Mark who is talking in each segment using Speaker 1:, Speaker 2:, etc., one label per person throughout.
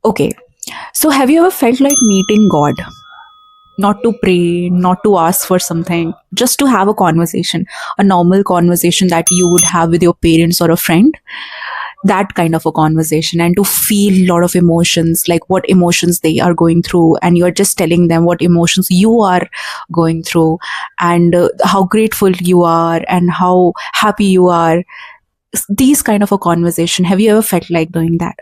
Speaker 1: Okay, so have you ever felt like meeting God? Not to pray, not to ask for something, just to have a conversation, a normal conversation that you would have with your parents or a friend. That kind of a conversation, and to feel a lot of emotions, like what emotions they are going through, and you're just telling them what emotions you are going through, and how grateful you are, and how happy you are. These kind of a conversation. Have you ever felt like doing that?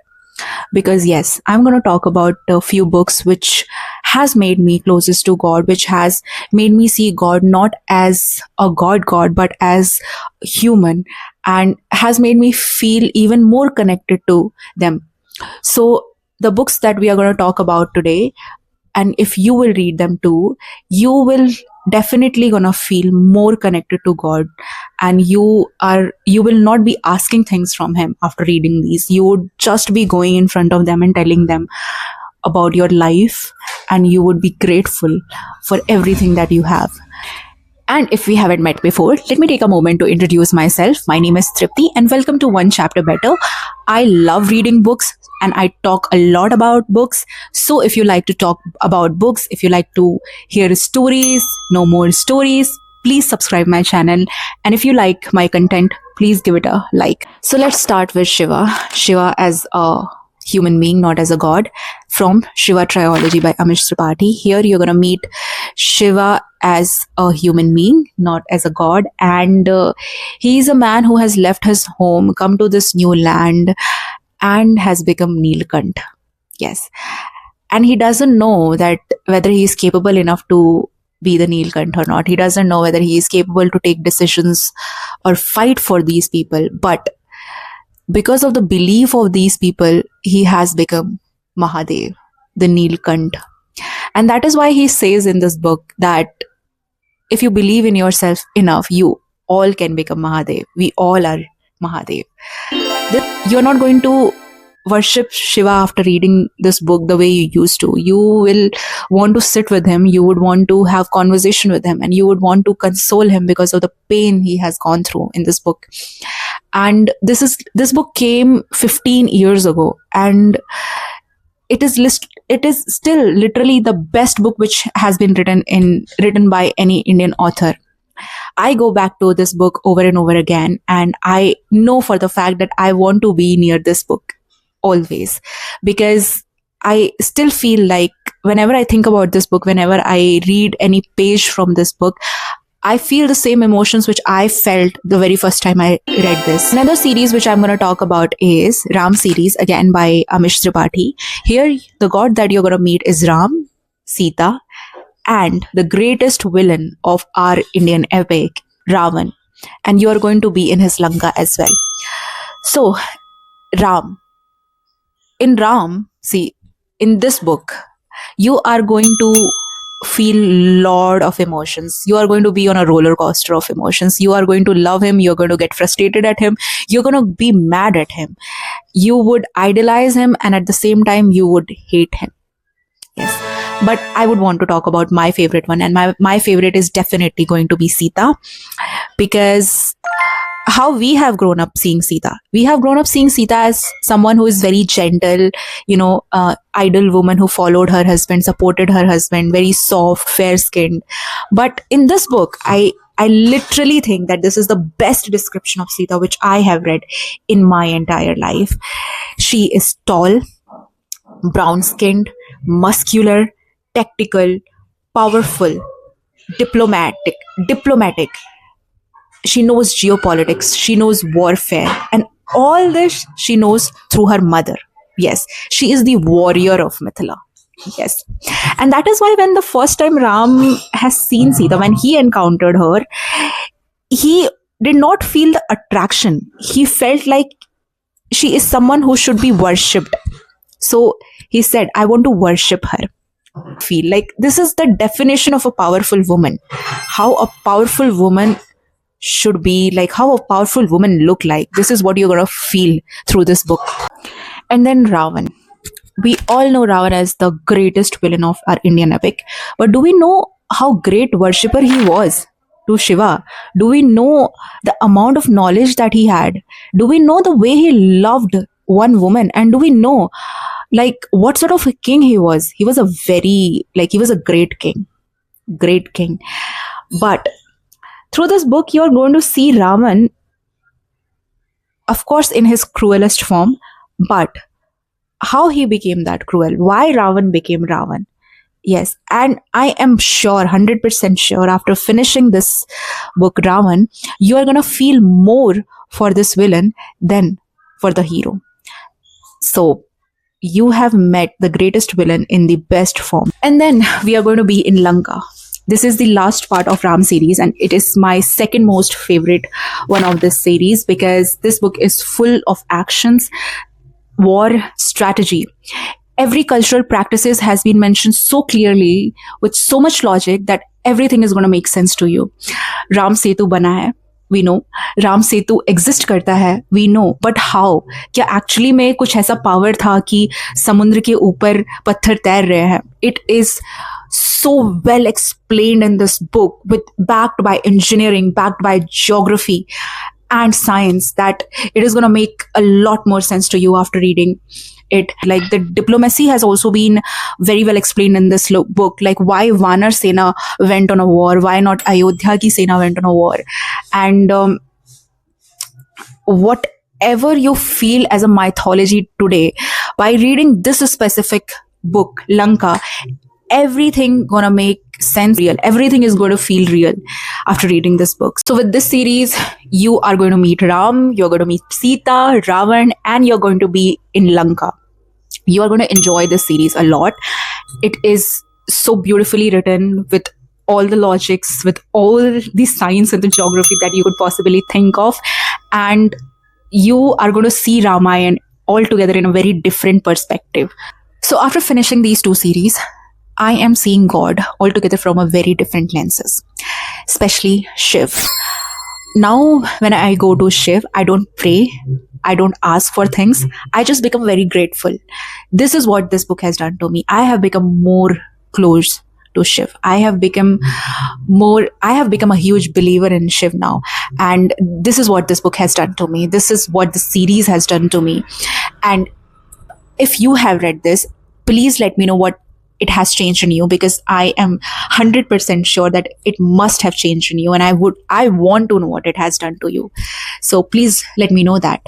Speaker 1: Because yes, I'm going to talk about a few books which has made me closest to God, which has made me see God not as a god but as human, and has made me feel even more connected to them. So the books that we are going to talk about today, and if you will read them too, you will definitely gonna feel more connected to God, and you will not be asking things from him after reading these. You would just be going in front of them and telling them about your life, and you would be grateful for everything that you have. And if we haven't met before, let me take a moment to introduce myself. My name is Tripti, and welcome to One Chapter Better. I love reading books and I talk a lot about books. So if you like to talk about books, if you like to hear stories, know more stories, please subscribe my channel. And if you like my content, please give it a like. So let's start with Shiva. Shiva as a human being, not as a god, from Shiva Trilogy by Amish Tripathi. Here you're going to meet Shiva as a human being, not as a god. And he's a man who has left his home, come to this new land, and has become Neelkant. Yes. And he doesn't know that whether he is capable enough to be the Neelkant or not. He doesn't know whether he is capable to take decisions or fight for these people. But because of the belief of these people, he has become Mahadev, the Neelkant. And that is why he says in this book that if you believe in yourself enough, you all can become Mahadev. We all are Mahadev. You're not going to worship Shiva after reading this book the way you used to. You will want to sit with him, you would want to have conversation with him, and you would want to console him because of the pain he has gone through in this book. And this book came 15 years ago, and it is still literally the best book which has been written by any Indian author. I go back to this book over and over again, and I know for the fact that I want to be near this book always, because I still feel like whenever I think about this book, whenever I read any page from this book, I feel the same emotions which I felt the very first time I read this. Another series which I'm going to talk about is Ram series, again by Amish Tripathi. Here, the god that you're going to meet is Ram, Sita, and the greatest villain of our Indian epic, Ravan. And you are going to be in his Lanka as well. So, Ram. In Ram, see, in this book, you are going to feel lot of emotions. You are going to be on a roller coaster of emotions. You are going to love him. You're going to get frustrated at him. You're going to be mad at him. You would idolize him, and at the same time, you would hate him. Yes. But I would want to talk about my favorite one, and my favorite is definitely going to be Sita, because how we have grown up seeing Sita. We have grown up seeing Sita as someone who is very gentle, idle woman who followed her husband, supported her husband, very soft, fair-skinned. But in this book, I literally think that this is the best description of Sita which I have read in my entire life. She is tall, brown-skinned, muscular, tactical, powerful, diplomatic. She knows geopolitics, she knows warfare, and all this she knows through her mother. Yes, she is the warrior of Mithila. Yes. And that is why when the first time Ram has seen Sita, when he encountered her, he did not feel the attraction. He felt like she is someone who should be worshipped. So he said, I want to worship her. Feel like this is the definition of a powerful woman. How a powerful woman should be, like how a powerful woman look like. This is what you're going to feel through this book. And then Ravan. We all know Ravan as the greatest villain of our Indian epic. But do we know how great worshipper he was to Shiva? Do we know the amount of knowledge that he had? Do we know the way he loved one woman? And do we know Like, what sort of a king he was? He was a very, like, he was a great king. Great king. But through this book, you're going to see Ravan, of course, in his cruelest form, but how he became that cruel, why Ravan became Ravan. Yes, and I am sure, 100% sure, after finishing this book, Ravan, you are going to feel more for this villain than for the hero. So, you have met the greatest villain in the best form. And then we are going to be in Lanka. This is the last part of Ram series, and it is my second most favorite one of this series because this book is full of actions, war, strategy. Every cultural practices has been mentioned so clearly with so much logic that everything is going to make sense to you. Ram Setu bana hai, we know. Ram Setu exist करता है, we know. But how? क्या actually में कुछ ऐसा power था कि समुद्र के ऊपर पत्थर तैर रहे हैं? It is so well explained in this book, with backed by engineering, backed by geography and science, that it is going to make a lot more sense to you after reading it. Like, the diplomacy has also been very well explained in this book, like why Vanar Sena went on a war, why not Ayodhya ki Sena went on a war, and whatever you feel as a mythology today, by reading this specific book, Lanka, everything gonna make sense real. Everything is going to feel real after reading this book. So with this series, you are going to meet Ram, you're going to meet Sita, Ravan, and you're going to be in Lanka. You are going to enjoy this series a lot. It is so beautifully written, with all the logics, with all the science and the geography that you could possibly think of. And you are going to see Ramayana altogether in a very different perspective. So after finishing these two series, I am seeing God altogether from a very different lenses, especially Shiv. Now, when I go to Shiv, I don't pray, I don't ask for things, I just become very grateful. This is what this book has done to me. I have become more close to Shiv. I have become a huge believer in Shiv now. And this is what this book has done to me. This is what the series has done to me. And if you have read this, please let me know what it has changed in you, because I am 100% sure that it must have changed in you, and I want to know what it has done to you. So please let me know that.